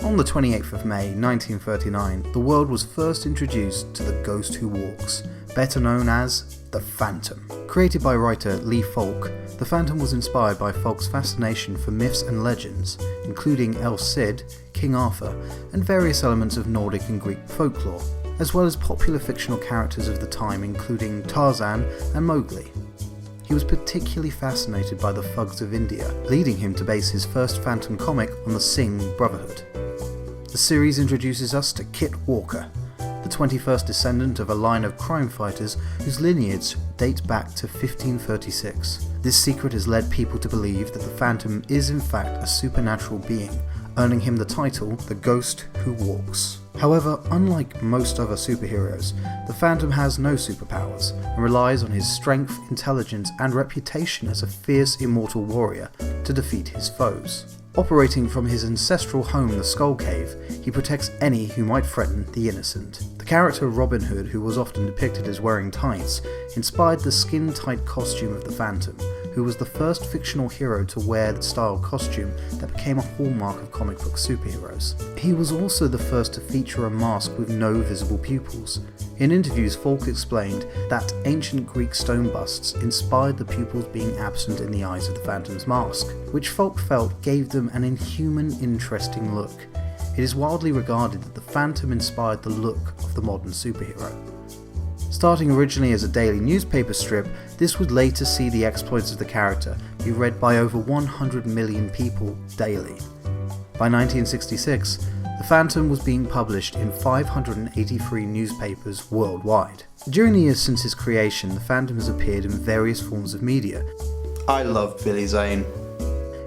On the 28th of May 1939, the world was first introduced to the Ghost Who Walks, better known as the Phantom. Created by writer Lee Falk, the Phantom was inspired by Falk's fascination for myths and legends, including El Cid, King Arthur, and various elements of Nordic and Greek folklore, as well as popular fictional characters of the time including Tarzan and Mowgli. He was particularly fascinated by the thugs of India, leading him to base his first Phantom comic on the Singh Brotherhood. The series introduces us to Kit Walker, the 21st descendant of a line of crime fighters whose lineage dates back to 1536. This secret has led people to believe that the Phantom is in fact a supernatural being, earning him the title The Ghost Who Walks. However, unlike most other superheroes, the Phantom has no superpowers and relies on his strength, intelligence, and reputation as a fierce immortal warrior to defeat his foes. Operating from his ancestral home, the Skull Cave, he protects any who might threaten the innocent. The character Robin Hood, who was often depicted as wearing tights, inspired the skin-tight costume of the Phantom, who was the first fictional hero to wear the style costume that became a hallmark of comic book superheroes. He was also the first to feature a mask with no visible pupils. In interviews, Falk explained that ancient Greek stone busts inspired the pupils being absent in the eyes of the Phantom's mask, which Falk felt gave them an inhuman, interesting look. It is widely regarded that the Phantom inspired the look of the modern superhero. Starting originally as a daily newspaper strip, this would later see the exploits of the character be read by over 100 million people daily. By 1966, the Phantom was being published in 583 newspapers worldwide. During the years since his creation, the Phantom has appeared in various forms of media. I love Billy Zane.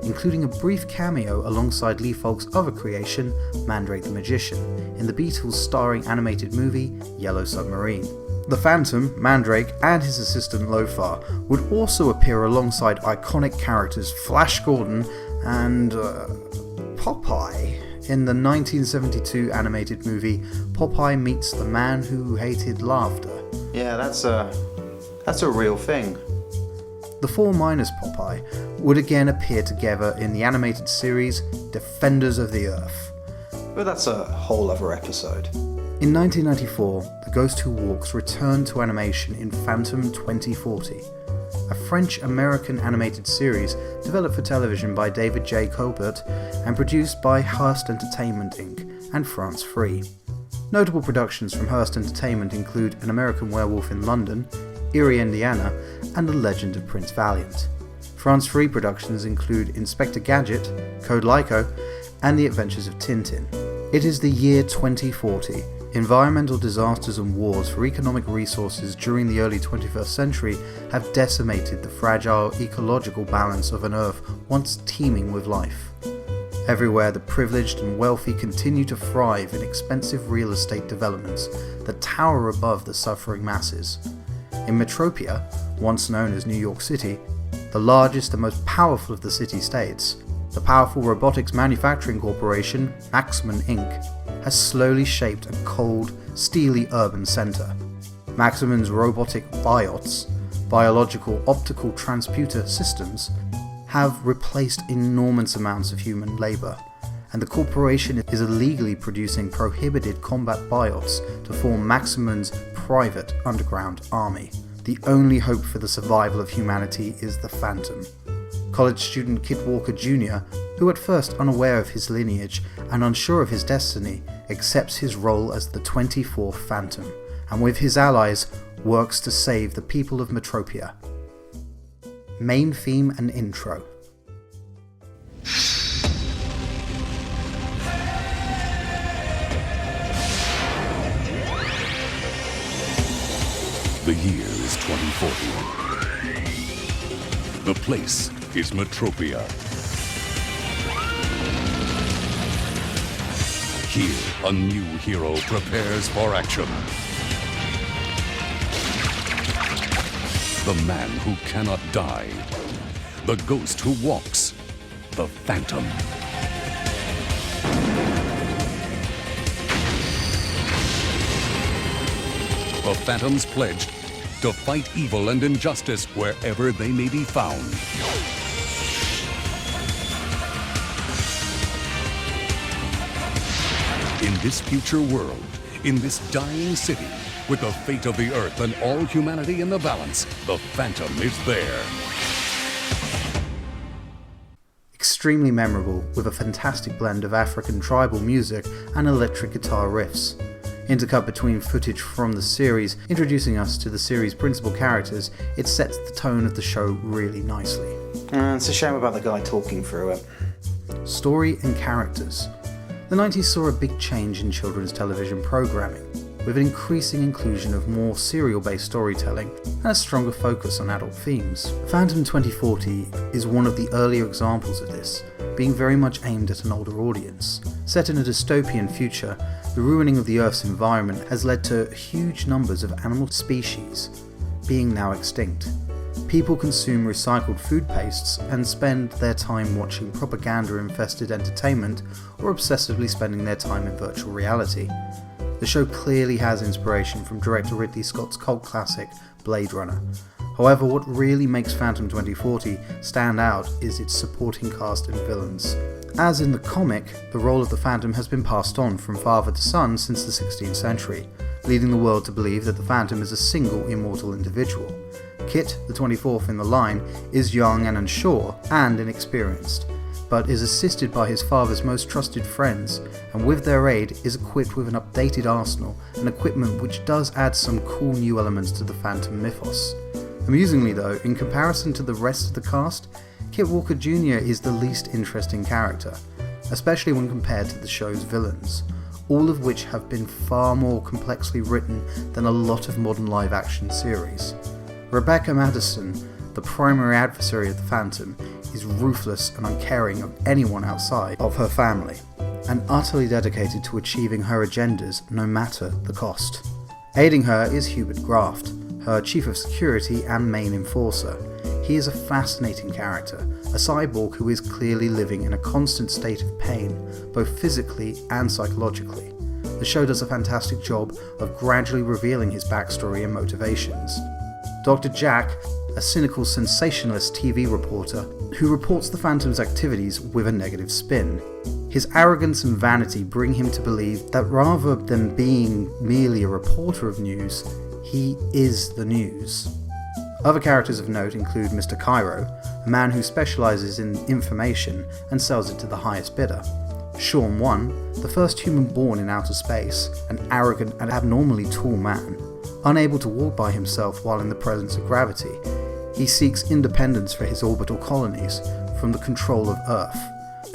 Including a brief cameo alongside Lee Falk's other creation, Mandrake the Magician, in the Beatles starring animated movie Yellow Submarine. The Phantom, Mandrake, and his assistant Lothar would also appear alongside iconic characters Flash Gordon and Popeye in the 1972 animated movie Popeye Meets the Man Who Hated Laughter. Yeah, that's a real thing. The four minus Popeye would again appear together in the animated series Defenders of the Earth. But that's a whole other episode. In 1994, The Ghost Who Walks returned to animation in Phantom 2040, a French-American animated series developed for television by David J. Colbert and produced by Hearst Entertainment Inc. and France 3. Notable productions from Hearst Entertainment include An American Werewolf in London, Erie, Indiana, and The Legend of Prince Valiant. France 3 productions include Inspector Gadget, Code Lyko, and The Adventures of Tintin. It is the year 2040. Environmental disasters and wars for economic resources during the early 21st century have decimated the fragile ecological balance of an Earth once teeming with life. Everywhere, the privileged and wealthy continue to thrive in expensive real estate developments that tower above the suffering masses. In Metropia, once known as New York City, the largest and most powerful of the city-states, the powerful robotics manufacturing corporation, Maximum Inc., has slowly shaped a cold, steely urban centre. Maximum's robotic biots, biological optical transputer systems, have replaced enormous amounts of human labour, and the corporation is illegally producing prohibited combat biots to form Maximum's private underground army. The only hope for the survival of humanity is the Phantom. College student Kit Walker Jr., who at first unaware of his lineage and unsure of his destiny, accepts his role as the 24th Phantom, and with his allies works to save the people of Metropia. Main theme and intro. The year is 2040. The place is Metropia. Here, a new hero prepares for action. The man who cannot die. The ghost who walks. The Phantom. The Phantom's pledge to fight evil and injustice wherever they may be found. In this future world, in this dying city, with the fate of the Earth and all humanity in the balance, the Phantom is there. Extremely memorable, with a fantastic blend of African tribal music and electric guitar riffs. Intercut between footage from the series, introducing us to the series' principal characters, it sets the tone of the show really nicely. It's a shame about the guy talking through it. Story and characters. The 90s saw a big change in children's television programming, with an increasing inclusion of more serial-based storytelling and a stronger focus on adult themes. Phantom 2040 is one of the earlier examples of this, being very much aimed at an older audience. Set in a dystopian future, the ruining of the Earth's environment has led to huge numbers of animal species being now extinct. People consume recycled food pastes and spend their time watching propaganda-infested entertainment or obsessively spending their time in virtual reality. The show clearly has inspiration from director Ridley Scott's cult classic Blade Runner. However, what really makes Phantom 2040 stand out is its supporting cast and villains. As in the comic, the role of the Phantom has been passed on from father to son since the 16th century, leading the world to believe that the Phantom is a single immortal individual. Kit, the 24th in the line, is young and unsure and inexperienced, but is assisted by his father's most trusted friends, and with their aid is equipped with an updated arsenal and equipment which does add some cool new elements to the Phantom mythos. Amusingly though, in comparison to the rest of the cast, Kit Walker Jr. is the least interesting character, especially when compared to the show's villains, all of which have been far more complexly written than a lot of modern live-action series. Rebecca Madison, the primary adversary of the Phantom, is ruthless and uncaring of anyone outside of her family, and utterly dedicated to achieving her agendas no matter the cost. Aiding her is Hubert Graft, her chief of security and main enforcer. He is a fascinating character, a cyborg who is clearly living in a constant state of pain, both physically and psychologically. The show does a fantastic job of gradually revealing his backstory and motivations. Dr. Jack, a cynical sensationalist TV reporter who reports the Phantom's activities with a negative spin. His arrogance and vanity bring him to believe that rather than being merely a reporter of news, he is the news. Other characters of note include Mr. Cairo, a man who specialises in information and sells it to the highest bidder. Shaun 1, the first human born in outer space, an arrogant and abnormally tall man. Unable to walk by himself while in the presence of gravity, he seeks independence for his orbital colonies from the control of Earth,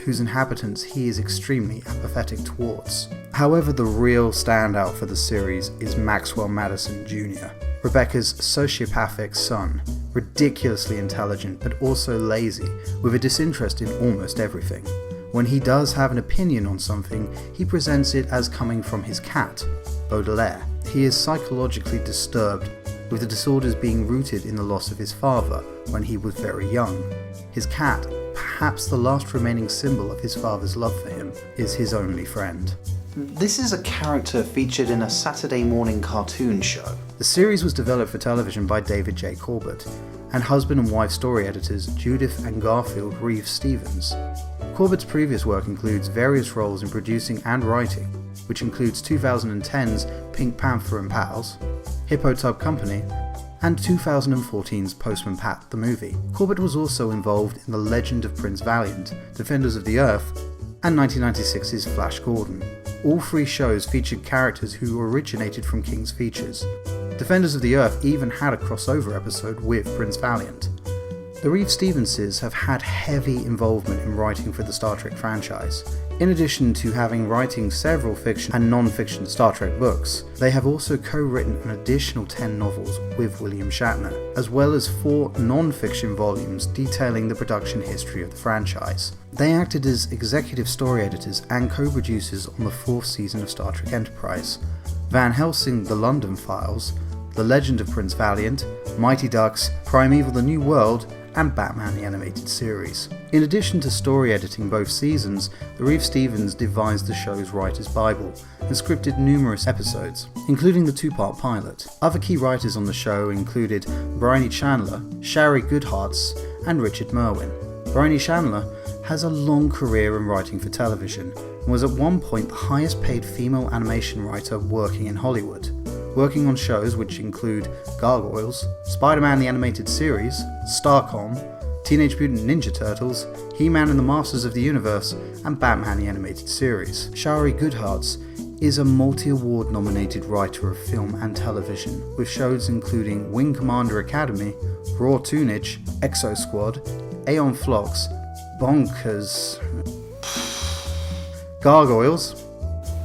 whose inhabitants he is extremely apathetic towards. However, the real standout for the series is Maxwell Madison Jr., Rebecca's sociopathic son, ridiculously intelligent but also lazy, with a disinterest in almost everything. When he does have an opinion on something, he presents it as coming from his cat, Baudelaire. He is psychologically disturbed, with the disorders being rooted in the loss of his father when he was very young. His cat, perhaps the last remaining symbol of his father's love for him, is his only friend. This is a character featured in a Saturday morning cartoon show. The series was developed for television by David J. Corbett and husband and wife story editors Judith and Garfield Reeves-Stevens. Corbett's previous work includes various roles in producing and writing, which includes 2010's Pink Panther and Pals, Hippo Tub Company, and 2014's Postman Pat the movie. Corbett was also involved in The Legend of Prince Valiant, Defenders of the Earth, and 1996's Flash Gordon. All three shows featured characters who originated from King's Features. Defenders of the Earth even had a crossover episode with Prince Valiant. The Reeves-Stevenses have had heavy involvement in writing for the Star Trek franchise. In addition to having writing several fiction and non-fiction Star Trek books, they have also co-written an additional 10 novels with William Shatner, as well as 4 non-fiction volumes detailing the production history of the franchise. They acted as executive story editors and co-producers on the 4th season of Star Trek Enterprise, Van Helsing: The London Files, The Legend of Prince Valiant, Mighty Ducks, Primeval: The New World, and Batman the Animated Series. In addition to story editing both seasons, the Reeves-Stevens devised the show's writer's bible and scripted numerous episodes, including the 2-part pilot. Other key writers on the show included Bryony Chandler, Shari Goodhartz, and Richard Merwin. Bryony Chandler has a long career in writing for television and was at one point the highest paid female animation writer working in Hollywood, working on shows which include Gargoyles, Spider-Man the Animated Series, Starcom, Teenage Mutant Ninja Turtles, He-Man and the Masters of the Universe, and Batman the Animated Series. Shari Goodhartz is a multi-award nominated writer of film and television, with shows including Wing Commander Academy, Raw Toonage, Exo Squad, Aeon Flux, Bonkers, Gargoyles,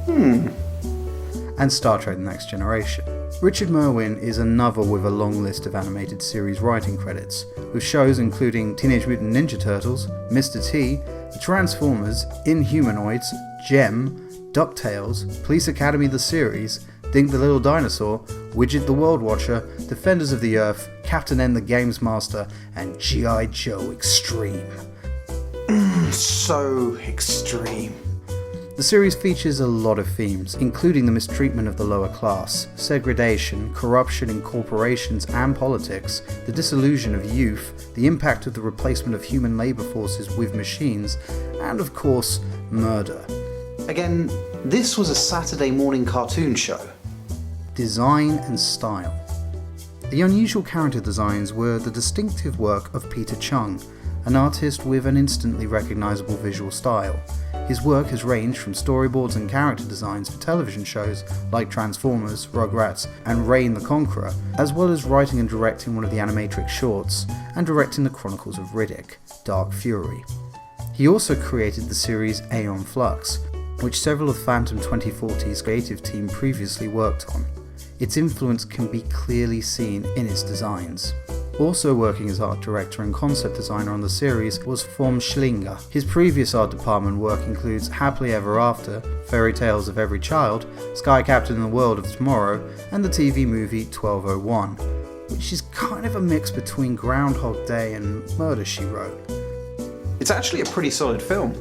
and Star Trek The Next Generation. Richard Merwin is another with a long list of animated series writing credits, with shows including Teenage Mutant Ninja Turtles, Mr. T, The Transformers, Inhumanoids, Gem, DuckTales, Police Academy the Series, Dink the Little Dinosaur, Widget the World Watcher, Defenders of the Earth, Captain N the Games Master, and G.I. Joe Extreme. So extreme. The series features a lot of themes, including the mistreatment of the lower class, segregation, corruption in corporations and politics, the disillusion of youth, the impact of the replacement of human labour forces with machines, and of course, murder. Again, this was a Saturday morning cartoon show. Design and style. The unusual character designs were the distinctive work of Peter Chung, an artist with an instantly recognisable visual style. His work has ranged from storyboards and character designs for television shows like Transformers, Rugrats, and Reign the Conqueror, as well as writing and directing one of the Animatrix shorts, and directing the Chronicles of Riddick, Dark Fury. He also created the series Aeon Flux, which several of Phantom 2040's creative team previously worked on. Its influence can be clearly seen in its designs. Also working as art director and concept designer on the series was Vom Schlinger. His previous art department work includes Happily Ever After, Fairy Tales of Every Child, Sky Captain and the World of Tomorrow, and the TV movie 1201, which is kind of a mix between Groundhog Day and Murder, She Wrote. It's actually a pretty solid film.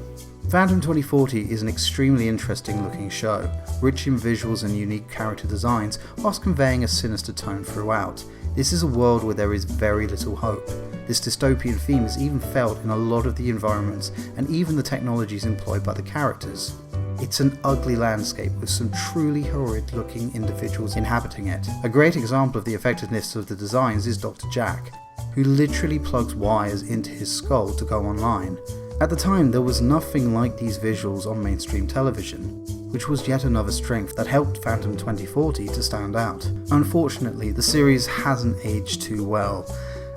Phantom 2040 is an extremely interesting looking show, rich in visuals and unique character designs, whilst conveying a sinister tone throughout. This is a world where there is very little hope. This dystopian theme is even felt in a lot of the environments and even the technologies employed by the characters. It's an ugly landscape with some truly horrid looking individuals inhabiting it. A great example of the effectiveness of the designs is Dr. Jack, who literally plugs wires into his skull to go online. At the time, there was nothing like these visuals on mainstream television, which was yet another strength that helped Phantom 2040 to stand out. Unfortunately, the series hasn't aged too well.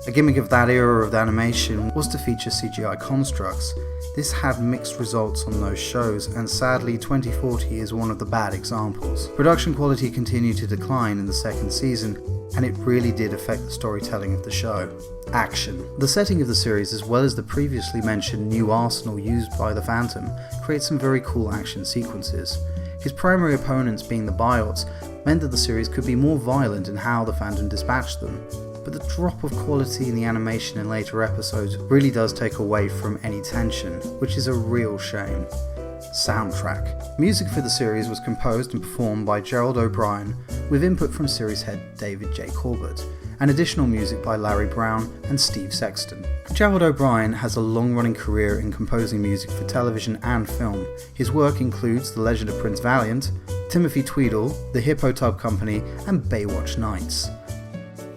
A gimmick of that era of animation was to feature CGI constructs. This had mixed results on those shows, and sadly 2040 is one of the bad examples. Production quality continued to decline in the second season, and it really did affect the storytelling of the show. Action. The setting of the series, as well as the previously mentioned new arsenal used by the Phantom, creates some very cool action sequences. His primary opponents being the Biots meant that the series could be more violent in how the Phantom dispatched them, but the drop of quality in the animation in later episodes really does take away from any tension, which is a real shame. Soundtrack. Music for the series was composed and performed by Gerald O'Brien, with input from series head David J. Corbett, and additional music by Larry Brown and Steve Sexton. Gerald O'Brien has a long-running career in composing music for television and film. His work includes The Legend of Prince Valiant, Timothy Tweedle, The Hippo Tub Company, and Baywatch Nights,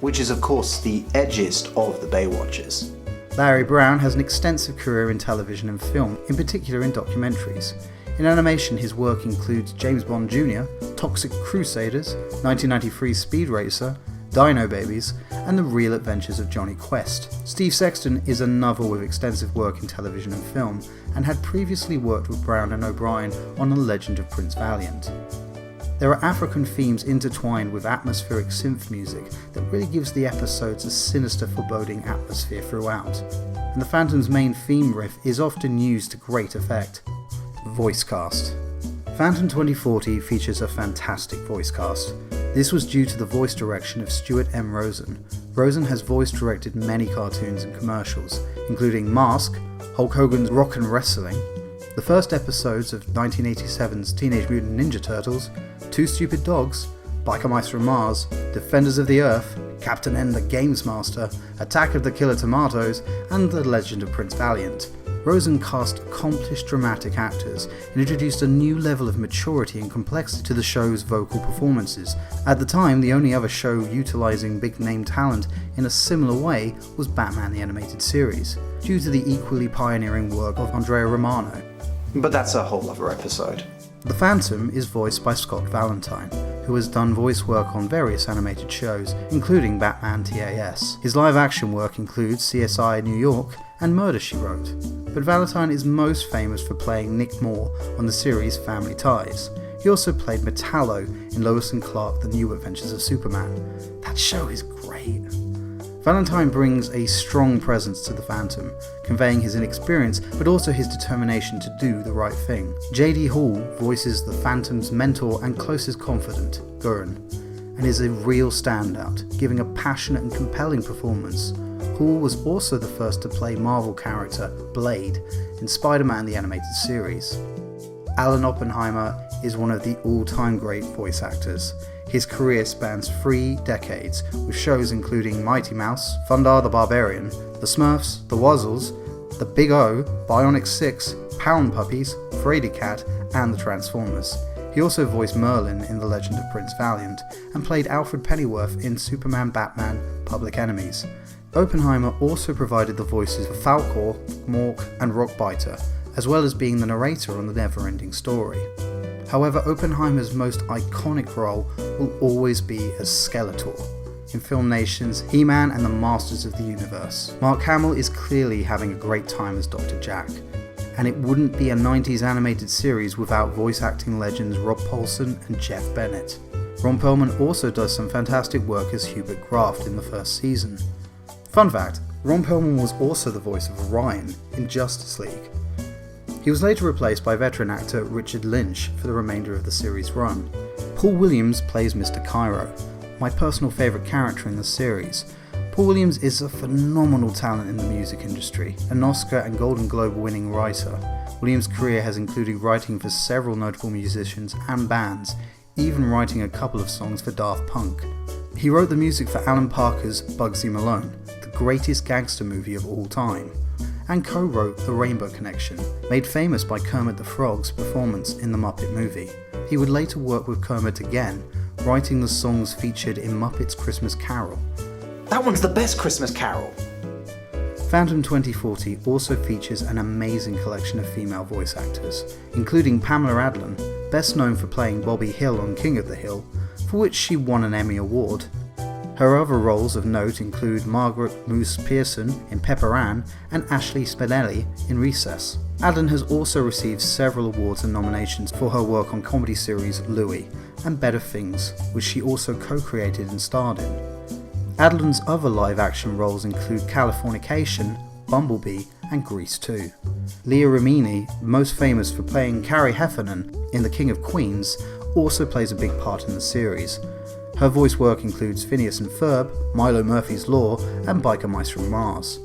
which is of course the edgiest of the Baywatchers. Larry Brown has an extensive career in television and film, in particular in documentaries. In animation, his work includes James Bond Jr., Toxic Crusaders, 1993 Speed Racer, Dino Babies, and The Real Adventures of Johnny Quest. Steve Sexton is another with extensive work in television and film, and had previously worked with Brown and O'Brien on The Legend of Prince Valiant. There are African themes intertwined with atmospheric synth music that really gives the episodes a sinister, foreboding atmosphere throughout, and the Phantom's main theme riff is often used to great effect. Voice cast. Phantom 2040 features a fantastic voice cast. This was due to the voice direction of Stuart M. Rosen. Rosen has voice directed many cartoons and commercials, including Mask, Hulk Hogan's Rock and Wrestling, the first episodes of 1987's Teenage Mutant Ninja Turtles, Two Stupid Dogs, Biker Mice from Mars, Defenders of the Earth, Captain N the Games Master, Attack of the Killer Tomatoes, and The Legend of Prince Valiant. Rosen cast accomplished dramatic actors and introduced a new level of maturity and complexity to the show's vocal performances. At the time, the only other show utilising big-name talent in a similar way was Batman the Animated Series, due to the equally pioneering work of Andrea Romano. But that's a whole other episode. The Phantom is voiced by Scott Valentine, who has done voice work on various animated shows, including Batman TAS. His live-action work includes CSI New York and Murder, She Wrote, but Valentine is most famous for playing Nick Moore on the series Family Ties. He also played Metallo in Lois and Clark: The New Adventures of Superman. That show is great. Valentine brings a strong presence to the Phantom, conveying his inexperience but also his determination to do the right thing. J.D. Hall voices the Phantom's mentor and closest confidant, Gurren, and is a real standout, giving a passionate and compelling performance. Hall was also the first to play Marvel character Blade in Spider-Man the Animated Series. Alan Oppenheimer is one of the all-time great voice actors. His career spans 3 decades, with shows including Mighty Mouse, Thundarr the Barbarian, The Smurfs, The Wuzzles, The Big O, Bionic 6, Pound Puppies, Frady Cat, and The Transformers. He also voiced Merlin in The Legend of Prince Valiant, and played Alfred Pennyworth in Superman Batman Public Enemies. Oppenheimer also provided the voices for Falkor, Mork, and Rockbiter, as well as being the narrator on The Neverending Story. However, Oppenheimer's most iconic role will always be as Skeletor in Filmation's He-Man and the Masters of the Universe. Mark Hamill is clearly having a great time as Dr. Jack, and it wouldn't be a 90s animated series without voice acting legends Rob Paulsen and Jeff Bennett. Ron Perlman also does some fantastic work as Hubert Graft in the first season. Fun fact, Ron Perlman was also the voice of Orion in Justice League. He was later replaced by veteran actor Richard Lynch for the remainder of the series' run. Paul Williams plays Mr. Cairo, my personal favourite character in the series. Paul Williams is a phenomenal talent in the music industry, an Oscar and Golden Globe winning writer. Williams' career has included writing for several notable musicians and bands, even writing a couple of songs for Daft Punk. He wrote the music for Alan Parker's Bugsy Malone, the greatest gangster movie of all time, and co-wrote The Rainbow Connection, made famous by Kermit the Frog's performance in the Muppet movie. He would later work with Kermit again, writing the songs featured in Muppet's Christmas Carol. That one's the best Christmas Carol! Phantom 2040 also features an amazing collection of female voice actors, including Pamela Adlon, best known for playing Bobby Hill on King of the Hill, for which she won an Emmy Award. Her other roles of note include Margaret Moose Pearson in Pepper Ann and Ashley Spinelli in Recess. Adlon has also received several awards and nominations for her work on comedy series Louie and Better Things, which she also co-created and starred in. Adlon's other live-action roles include Californication, Bumblebee, and Grease 2. Leah Remini, most famous for playing Carrie Heffernan in The King of Queens, also plays a big part in the series. Her voice work includes Phineas and Ferb, Milo Murphy's Law, and Biker Mice from Mars.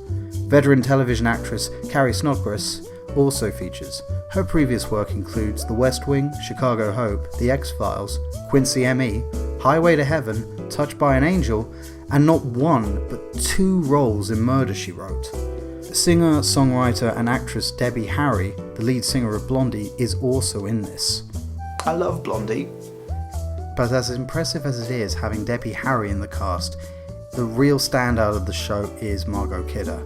Veteran television actress Carrie Snodgrass also features. Her previous work includes The West Wing, Chicago Hope, The X-Files, Quincy M.E., Highway to Heaven, Touched by an Angel, and not one, but 2 roles in Murder, She Wrote. Singer, songwriter, and actress Debbie Harry, the lead singer of Blondie, is also in this. I love Blondie. But as impressive as it is having Debbie Harry in the cast, the real standout of the show is Margot Kidder.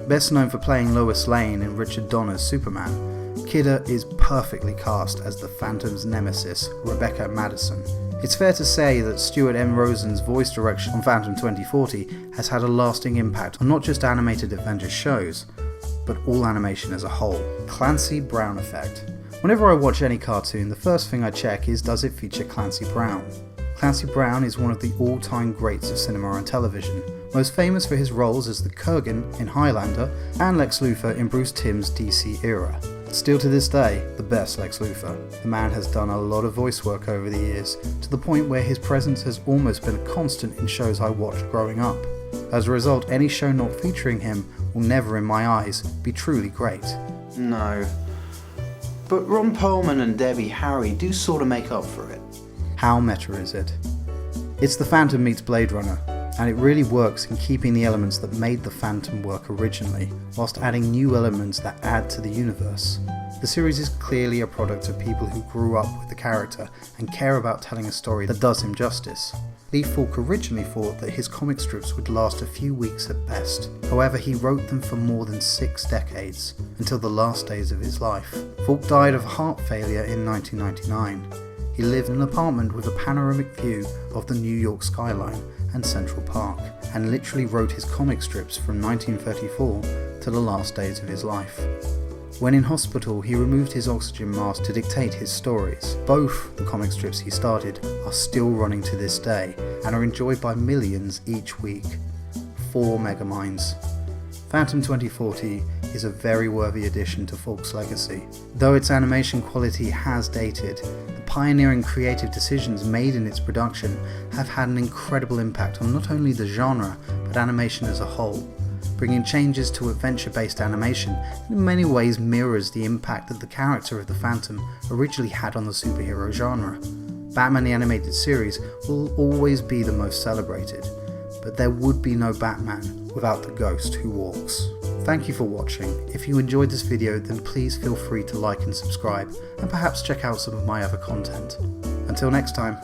Best known for playing Lois Lane in Richard Donner's Superman, Kidder is perfectly cast as the Phantom's nemesis, Rebecca Madison. It's fair to say that Stuart M. Rosen's voice direction on Phantom 2040 has had a lasting impact on not just animated Avengers shows, but all animation as a whole. Clancy Brown effect. Whenever I watch any cartoon, the first thing I check is, does it feature Clancy Brown? Clancy Brown is one of the all-time greats of cinema and television, most famous for his roles as the Kurgan in Highlander and Lex Luthor in Bruce Timm's DC era. Still to this day, the best Lex Luthor. The man has done a lot of voice work over the years, to the point where his presence has almost been a constant in shows I watched growing up. As a result, any show not featuring him will never, in my eyes, be truly great. No. But Ron Perlman and Debbie Harry do sort of make up for it. How meta is it? It's The Phantom meets Blade Runner. and it really works in keeping the elements that made the Phantom work originally, whilst adding new elements that add to the universe. The series is clearly a product of people who grew up with the character and care about telling a story that does him justice. Lee Falk originally thought that his comic strips would last a few weeks at best. However, he wrote them for more than 6 decades, until the last days of his life. Falk died of heart failure in 1999. He lived in an apartment with a panoramic view of the New York skyline and Central Park, and literally wrote his comic strips from 1934 to the last days of his life. When in hospital, he removed his oxygen mask to dictate his stories. Both the comic strips he started are still running to this day, and are enjoyed by millions each week. 4 megaminds. Phantom 2040 is a very worthy addition to Falk's legacy. Though its animation quality has dated, the pioneering creative decisions made in its production have had an incredible impact on not only the genre, but animation as a whole. Bringing changes to adventure-based animation in many ways mirrors the impact that the character of the Phantom originally had on the superhero genre. Batman the Animated Series will always be the most celebrated, but there would be no Batman without the ghost who walks. Thank you for watching. If you enjoyed this video, then please feel free to like and subscribe, and perhaps check out some of my other content. Until next time.